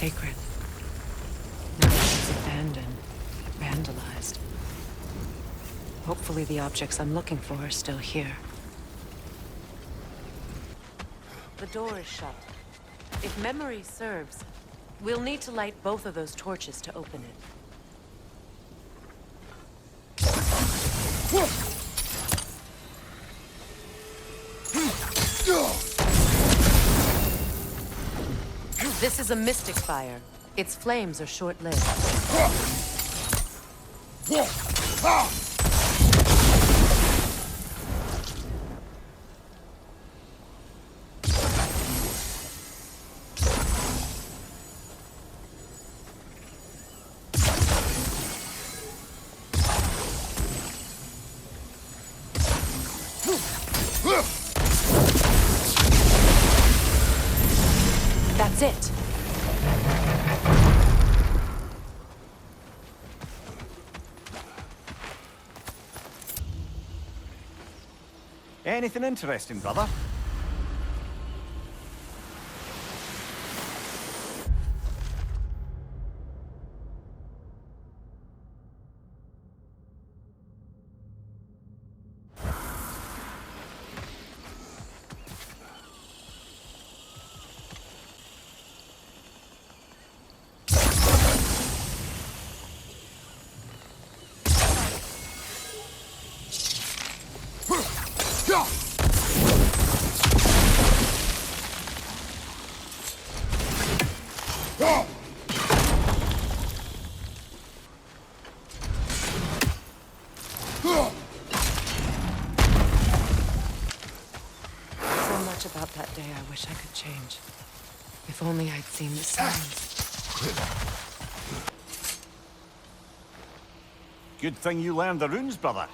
sacred. Now it's abandoned, vandalized. Hopefully the objects I'm looking for are still here. The door is shut. If memory serves, we'll need to light both of those torches to open it. This is a mystic fire. Its flames are short-lived. That's it. Anything interesting, brother? About that day, I wish I could change. If only I'd seen the signs. Good thing you learned the runes, brother.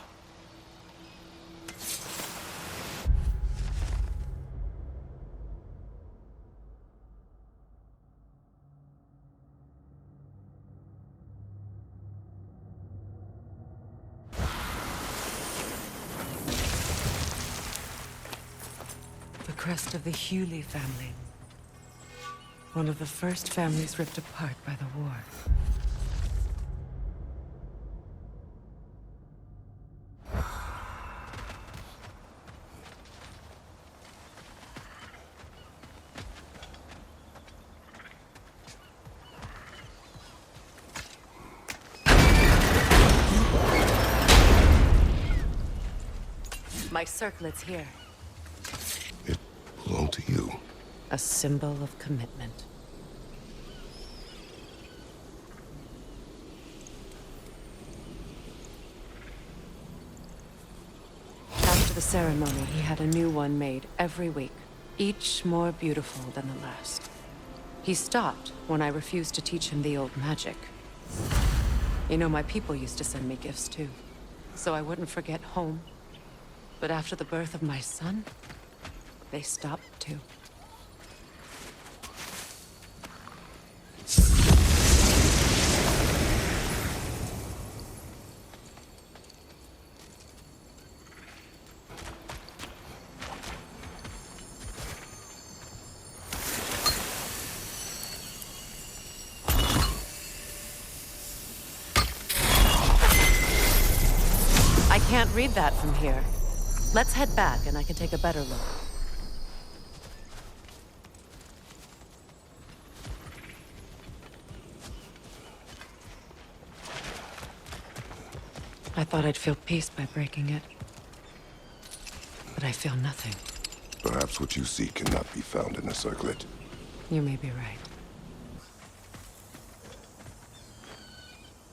Crest of the Hewley family. One of the first families ripped apart by the war. My circlet's here. Belong to you. A symbol of commitment. After the ceremony, he had a new one made every week, each more beautiful than the last. He stopped when I refused to teach him the old magic. You know, my people used to send me gifts too, so I wouldn't forget home. But after the birth of my son, they stopped too. I can't read that from here. Let's head back and I can take a better look. I thought I'd feel peace by breaking it. But I feel nothing. Perhaps what you seek cannot be found in the circlet. You may be right.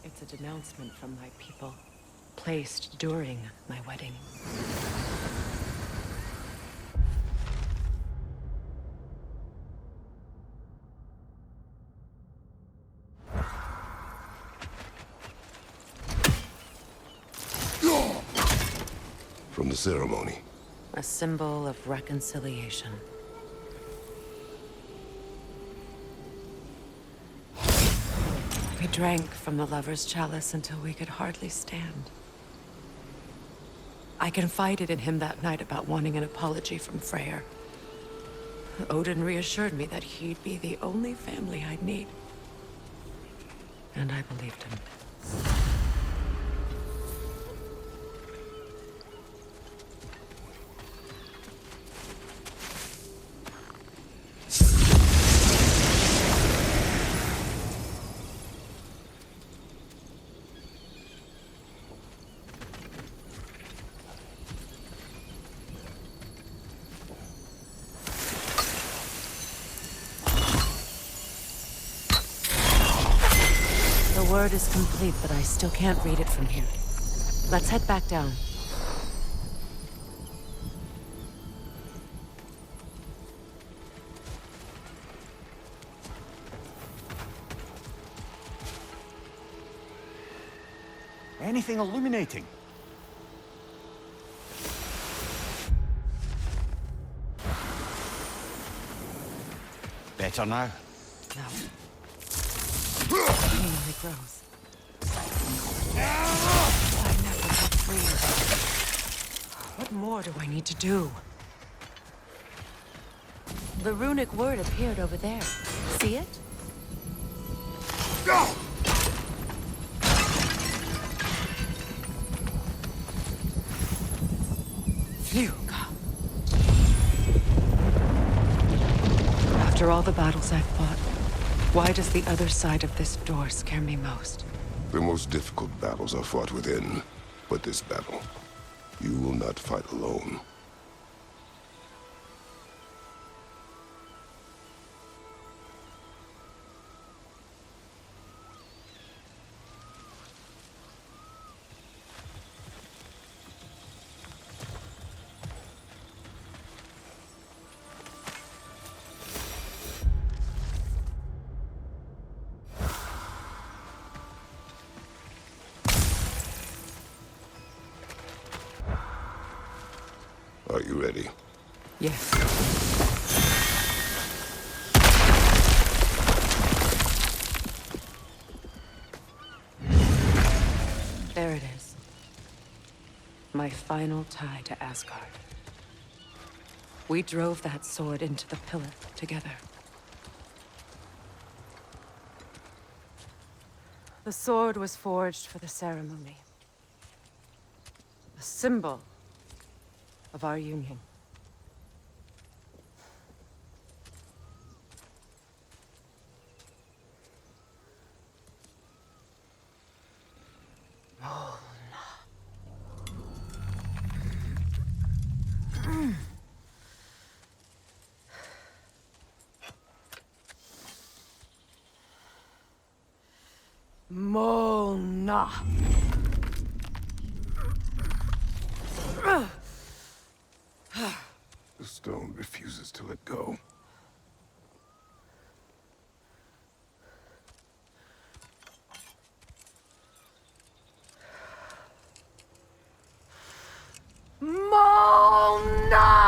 It's a denouncement from my people, placed during my wedding. From the ceremony. A symbol of reconciliation. We drank from the lover's chalice until we could hardly stand. I confided in him that night about wanting an apology from Freyr. Odin reassured me that he'd be the only family I'd need. And I believed him. The word is complete, but I still can't read it from here. Let's head back down. Anything illuminating? Better now? No. Pain only grows. I never got free. What more do I need to do? The runic word appeared over there. See it? Phew. After all the battles I've fought, why does the other side of this door scare me most? The most difficult battles are fought within. But this battle, you will not fight alone. Are you ready? Yes. There it is. My final tie to Asgard. We drove that sword into the pillar together. The sword was forged for the ceremony. A symbol of our union. Mona. The stone refuses to let go. Mona!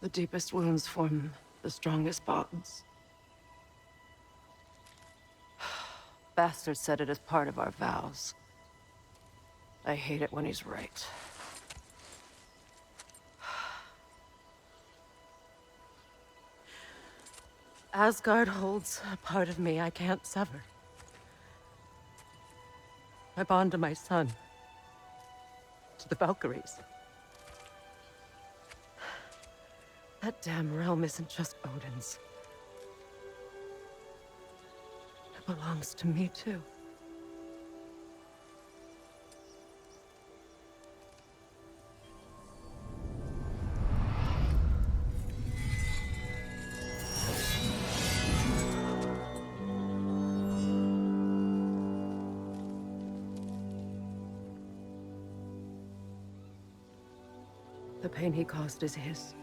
The deepest wounds form the strongest bonds. Bastard said it as part of our vows. I hate it when he's right. Asgard holds a part of me I can't sever. I bond to my son. To the Valkyries. That damn realm isn't just Odin's. It belongs to me, too. The pain he caused is his.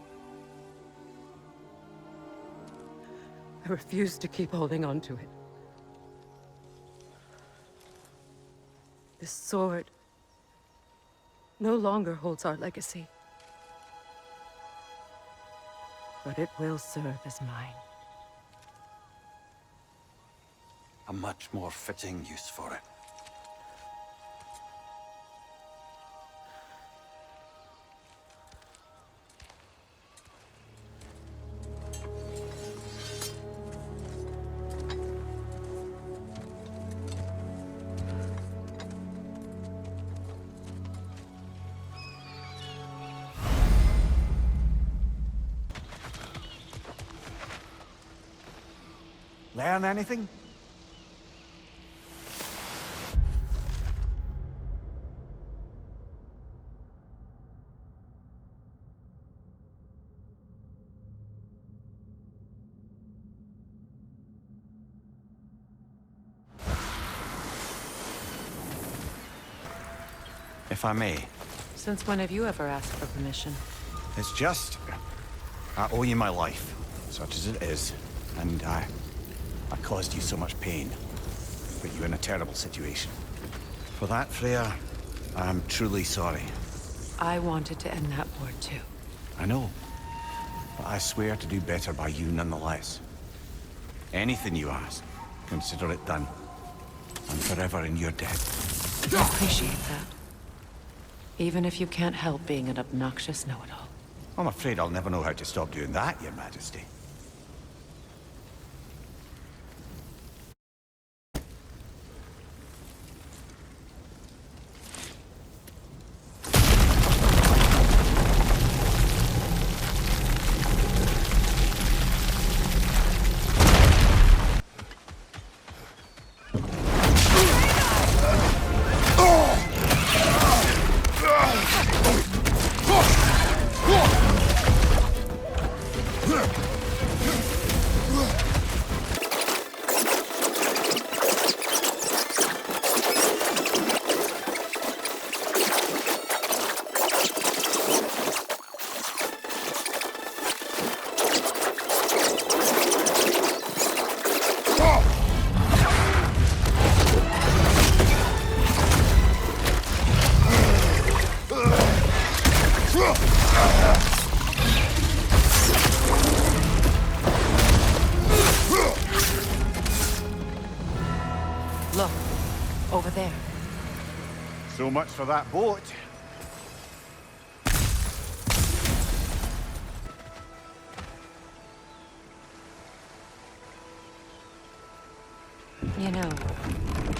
I refuse to keep holding on to it. This sword no longer holds our legacy. But it will serve as mine. a much more fitting use for it. Learn anything? If I may. Since when have you ever asked for permission? It's just... I owe you my life, such as it is. And I caused you so much pain. Put you in a terrible situation. For that, Freya, I'm truly sorry. I wanted to end that war too. I know. But I swear to do better by you nonetheless. Anything you ask, consider it done. I'm forever in your debt. I appreciate that. Even if you can't help being an obnoxious know-it-all. I'm afraid I'll never know how to stop doing that, Your Majesty. Look, over there. So much for that boat. You know,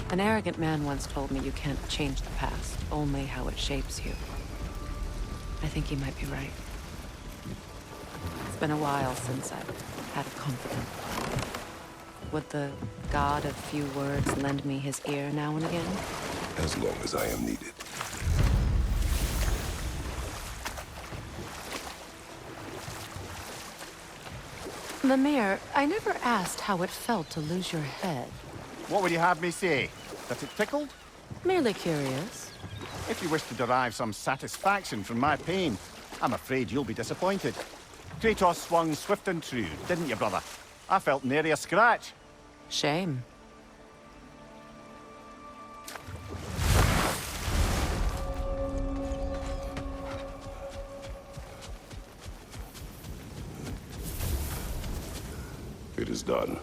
an arrogant man once told me you can't change the past, only how it shapes you. I think he might be right. It's been a while since I've had a confidant. Would the god of few words lend me his ear now and again? As long as I am needed. Lemire, I never asked how it felt to lose your head. What would you have me say? That it tickled? Merely curious. If you wish to derive some satisfaction from my pain, I'm afraid you'll be disappointed. Kratos swung swift and true, didn't you, brother? I felt nary a scratch. Shame. It is done.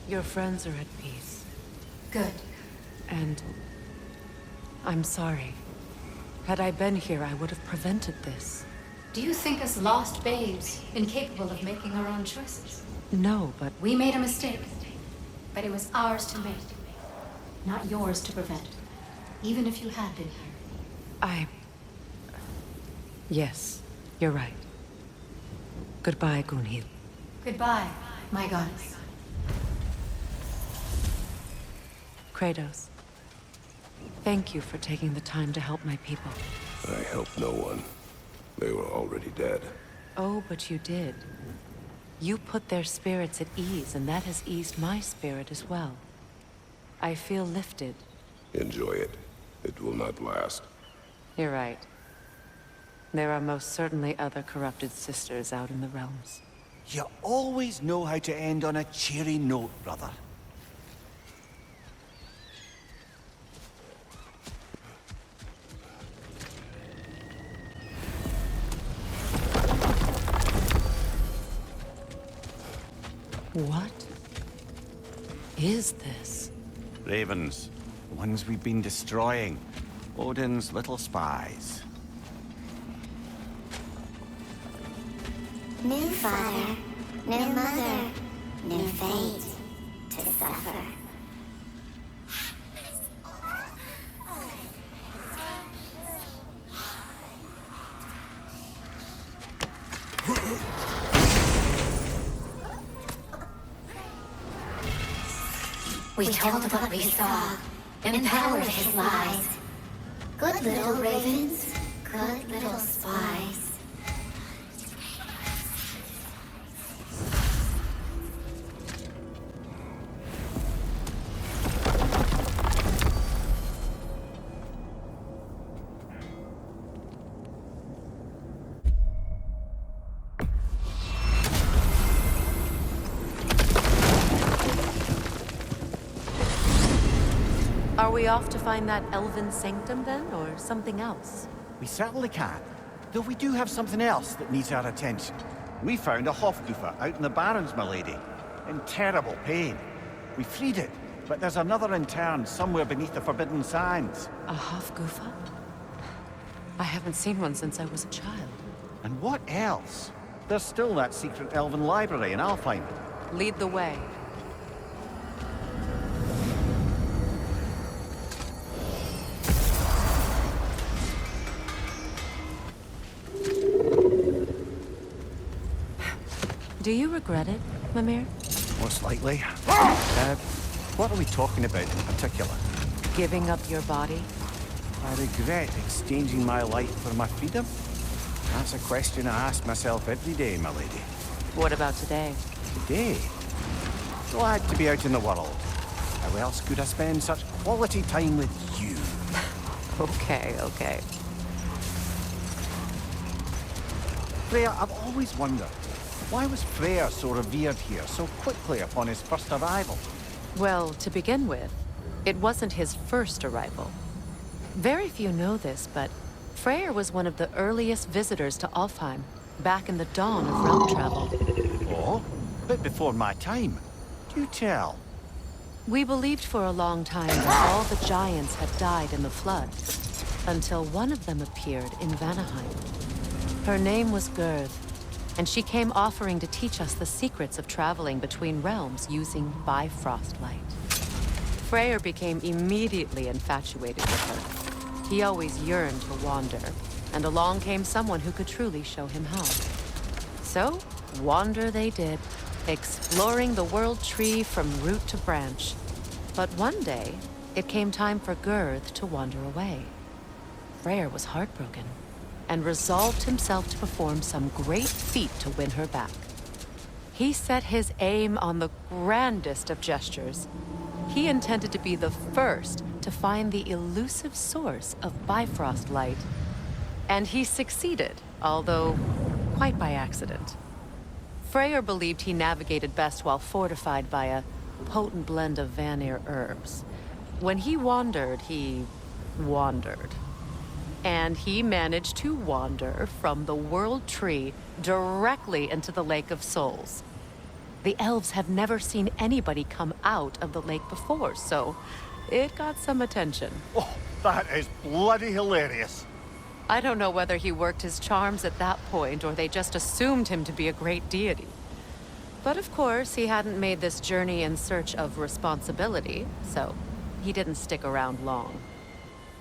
Your friends are at peace. Good. And I'm sorry. Had I been here, I would have prevented this. Do you think us lost babes, incapable of making our own choices? No, but We made a mistake, but it was ours to make, not yours to prevent, even if you had been here. Yes, you're right. Goodbye, Gunhild. Goodbye, my goddess. Kratos. Thank you for taking the time to help my people. I helped no one. They were already dead. Oh, but you did. You put their spirits at ease, and that has eased my spirit as well. I feel lifted. Enjoy it. It will not last. You're right. There are most certainly other corrupted sisters out in the realms. You always know how to end on a cheery note, brother. What is this? Ravens. The ones we've been destroying. Odin's little spies. New father, new mother, new fate to suffer. We told what we saw, empowered his lies. Good little ravens, good little spies. Are we off to find that elven sanctum then, or something else? We certainly can. Though we do have something else that needs our attention. We found a Hofgufa out in the Barrens, my lady. In terrible pain. We freed it, but there's another intern somewhere beneath the Forbidden Sands. A Hofgufa? I haven't seen one since I was a child. And what else? There's still that secret elven library in Alfheim. Lead the way. Do you regret it, Mimir? Most likely. What are we talking about in particular? Giving up your body? I regret exchanging my life for my freedom? That's a question I ask myself every day, my lady. What about today? Today? Glad to be out in the world. How else could I spend such quality time with you? Okay, okay. Freya, I've always wondered, why was Freyr so revered here so quickly upon his first arrival? Well, to begin with, it wasn't his first arrival. Very few know this, but Freyr was one of the earliest visitors to Alfheim, back in the dawn of realm travel. Oh? A bit before my time. Do tell. We believed for a long time that all the giants had died in the flood, until one of them appeared in Vanaheim. Her name was Gerd, and she came offering to teach us the secrets of traveling between realms using Bifrost light. Freyr became immediately infatuated with her. He always yearned to wander, and along came someone who could truly show him how. So, wander they did, exploring the world tree from root to branch. But one day, it came time for Gerd to wander away. Freyr was heartbroken, and resolved himself to perform some great feat to win her back. He set his aim on the grandest of gestures. He intended to be the first to find the elusive source of Bifrost light. And he succeeded, although quite by accident. Freyr believed he navigated best while fortified by a potent blend of Vanir herbs. When he wandered, he wandered. And he managed to wander from the World Tree directly into the Lake of Souls. The elves have never seen anybody come out of the lake before, so it got some attention. Oh, that is bloody hilarious. I don't know whether he worked his charms at that point or they just assumed him to be a great deity. But of course, he hadn't made this journey in search of responsibility, so he didn't stick around long.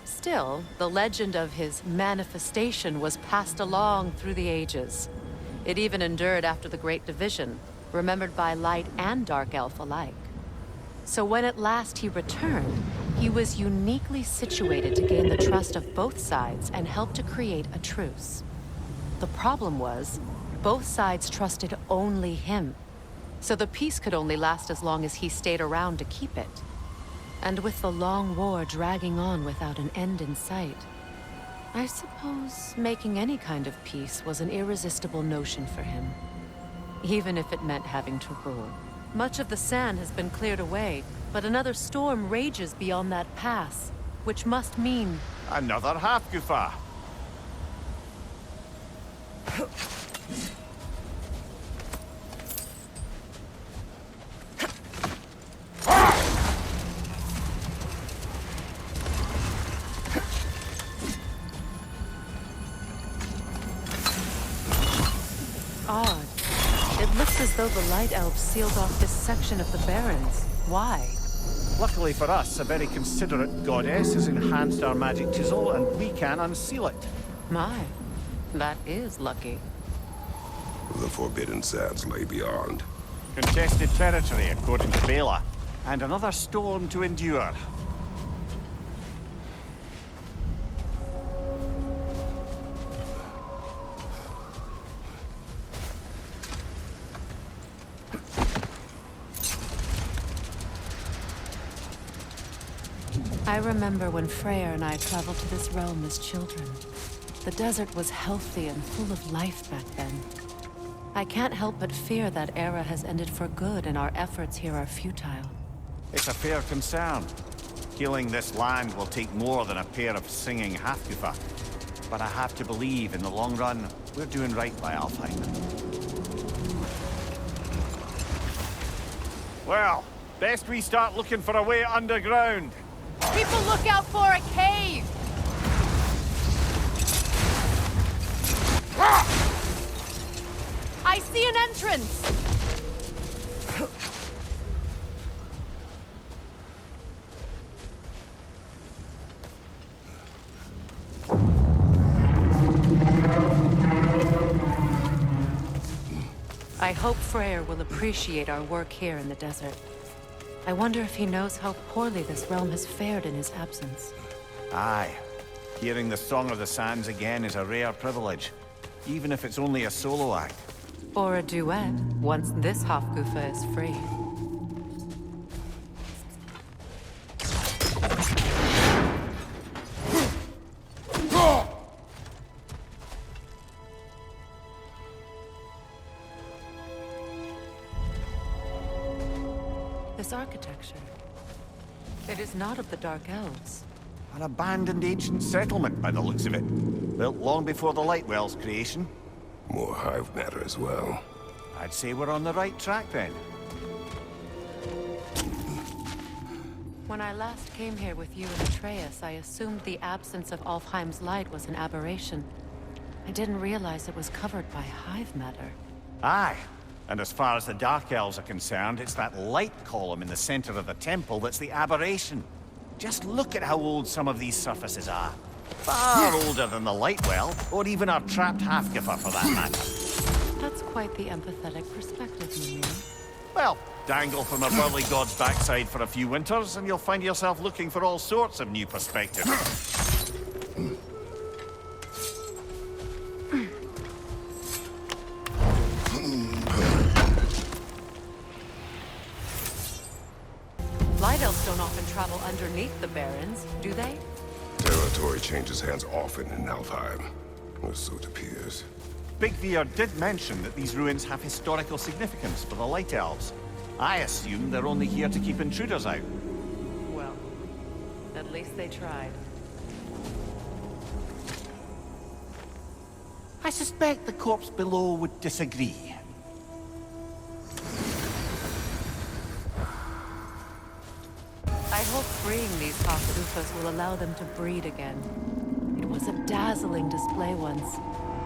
Still, the legend of his manifestation was passed along through the ages. It even endured after the Great Division, remembered by Light and Dark Elf alike. So when at last he returned, he was uniquely situated to gain the trust of both sides and help to create a truce. The problem was, both sides trusted only him, so the peace could only last as long as he stayed around to keep it. And with the long war dragging on without an end in sight, I suppose making any kind of peace was an irresistible notion for him, even if it meant having to rule. Much of the sand has been cleared away, but another storm rages beyond that pass, which must mean... Another Hafgufa. odd. It looks as though the Light Elves sealed off this section of the Barrens. Why? Luckily for us, a very considerate goddess has enhanced our magic chisel, and we can unseal it. My, that is lucky. The Forbidden Sands lay beyond. Contested territory, according to Bela, and another storm to endure. I remember when Freyr and I traveled to this realm as children. The desert was healthy and full of life back then. I can't help but fear that era has ended for good and our efforts here are futile. It's a fair concern. Healing this land will take more than a pair of singing Hafgufa. But I have to believe, in the long run, we're doing right by Alfheim. Well, best we start looking for a way underground. People look out for a cave! I see an entrance! I hope Freyr will appreciate our work here in the desert. I wonder if he knows how poorly this realm has fared in his absence. Aye. Hearing the Song of the Sands again is a rare privilege, even if it's only a solo act. Or a duet, once this Hafgufa is free. This architecture, it is not of the Dark Elves. An abandoned ancient settlement, by the looks of it. Built long before the Lightwell's creation. More hive matter as well. I'd say we're on the right track, then. When I last came here with you and Atreus, I assumed the absence of Alfheim's light was an aberration. I didn't realize it was covered by hive matter. Aye. And as far as the Dark Elves are concerned, it's that light column in the center of the temple that's the aberration. Just look at how old some of these surfaces are. Far older than the Lightwell, or even our trapped Hafgufa for that matter. That's quite the empathetic perspective, Mimir. Well, dangle from a burly god's backside for a few winters, and you'll find yourself looking for all sorts of new perspectives. Light Elves don't often travel underneath the Barrens, do they? Territory changes hands often in Alfheim. Or so it appears. Big Veer did mention that these ruins have historical significance for the Light Elves. I assume they're only here to keep intruders out. Well, at least they tried. I suspect the corpse below would disagree. I hope freeing these Hafgufas will allow them to breed again. It was a dazzling display once.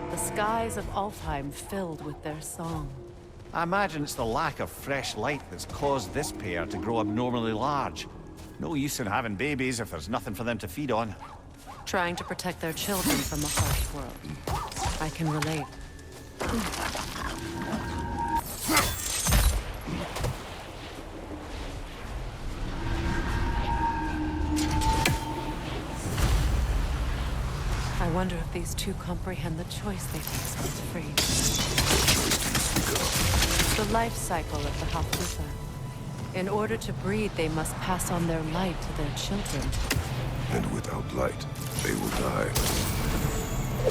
The skies of Alfheim filled with their song. I imagine it's the lack of fresh light that's caused this pair to grow abnormally large. No use in having babies if there's nothing for them to feed on. Trying to protect their children from a harsh world. I can relate. I wonder if these two comprehend the choice they face once free. The life cycle of the Hafgufa. In order to breed, they must pass on their light to their children. And without light, they will die.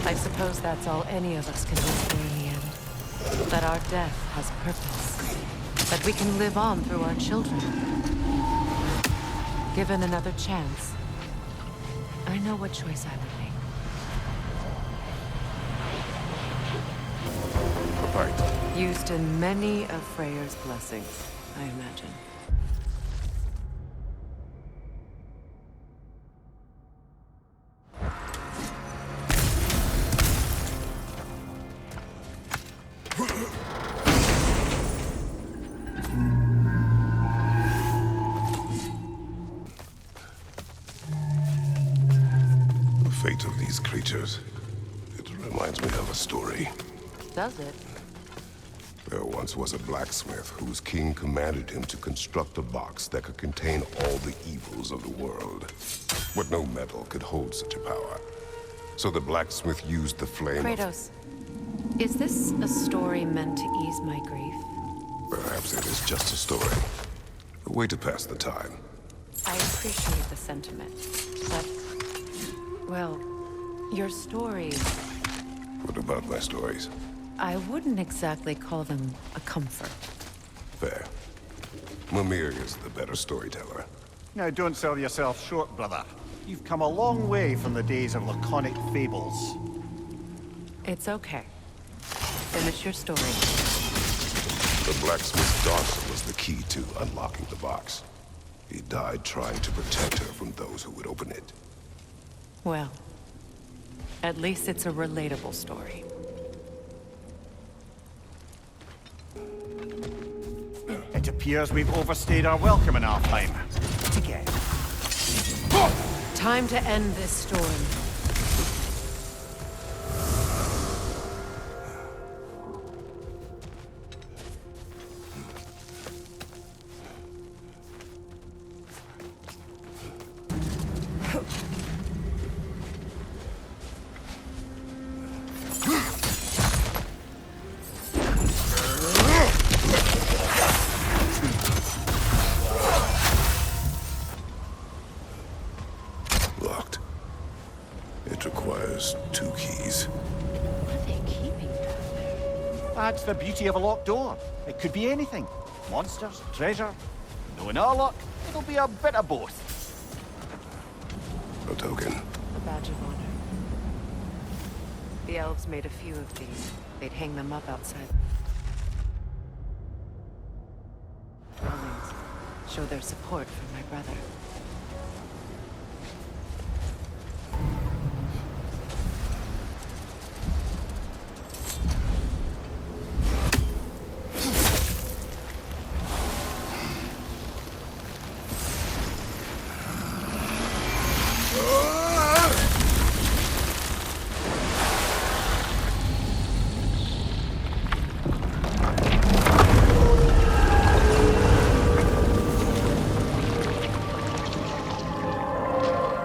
I suppose that's all any of us can hope for in the end. That our death has purpose. That we can live on through our children. Given another chance, I know what choice I would make. Fight. Used in many of Freyr's blessings, I imagine. Reminds me of a story. Does it? There once was a blacksmith whose king commanded him to construct a box that could contain all the evils of the world. But no metal could hold such a power. So the blacksmith used the flame Kratos, is this a story meant to ease my grief? Perhaps it is just a story. A way to pass the time. I appreciate the sentiment, but, well, your stories, What about my stories? I wouldn't exactly call them a comfort. Fair. Mimir is the better storyteller. Now, don't sell yourself short, brother. You've come a long way from the days of laconic fables. It's okay. Finish your story. The blacksmith's daughter was the key to unlocking the box. He died trying to protect her from those who would open it. Well, at least it's a relatable story. It appears we've overstayed our welcome in our time. Again. Time to end this story. Locked. It requires 2 keys. What are they keeping down there? That's the beauty of a locked door. It could be anything. Monsters, treasure. Knowing our luck, it'll be a bit of both. A token. A badge of honor. The elves made a few of these. They'd hang them up outside buildings. Show their support for my brother.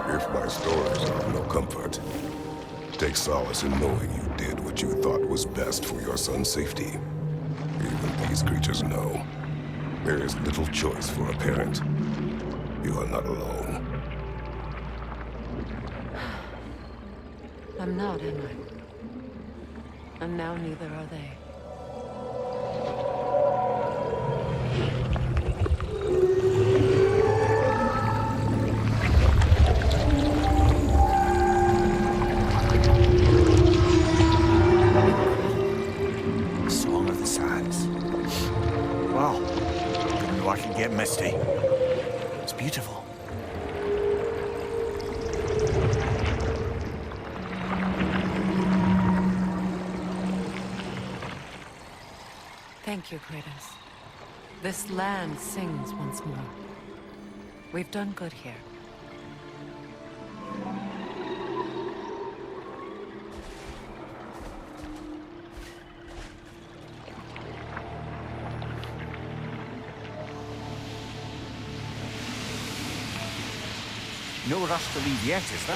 If my stories are of no comfort, take solace in knowing you did what you thought was best for your son's safety. Even these creatures know. There is little choice for a parent. You are not alone. I'm not, am I? And now neither are they. Song of the Sands. Wow. Didn't know I could get misty. It's beautiful. Thank you, Kratos. This land sings once more. We've done good here. No rush to leave yet, is there?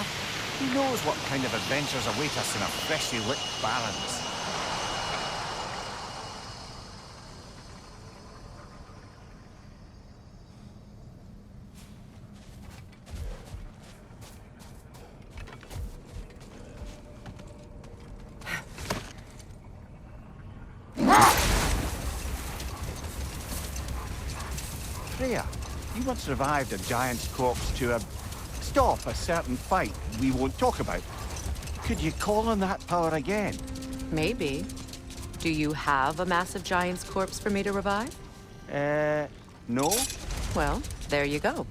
Who knows what kind of adventures await us in our freshly lit barrens? Freya, you once revived a giant's corpse to stop a certain fight we won't talk about. Could you call on that power again? Maybe. Do you have a massive giant's corpse for me to revive? No? Well, there you go.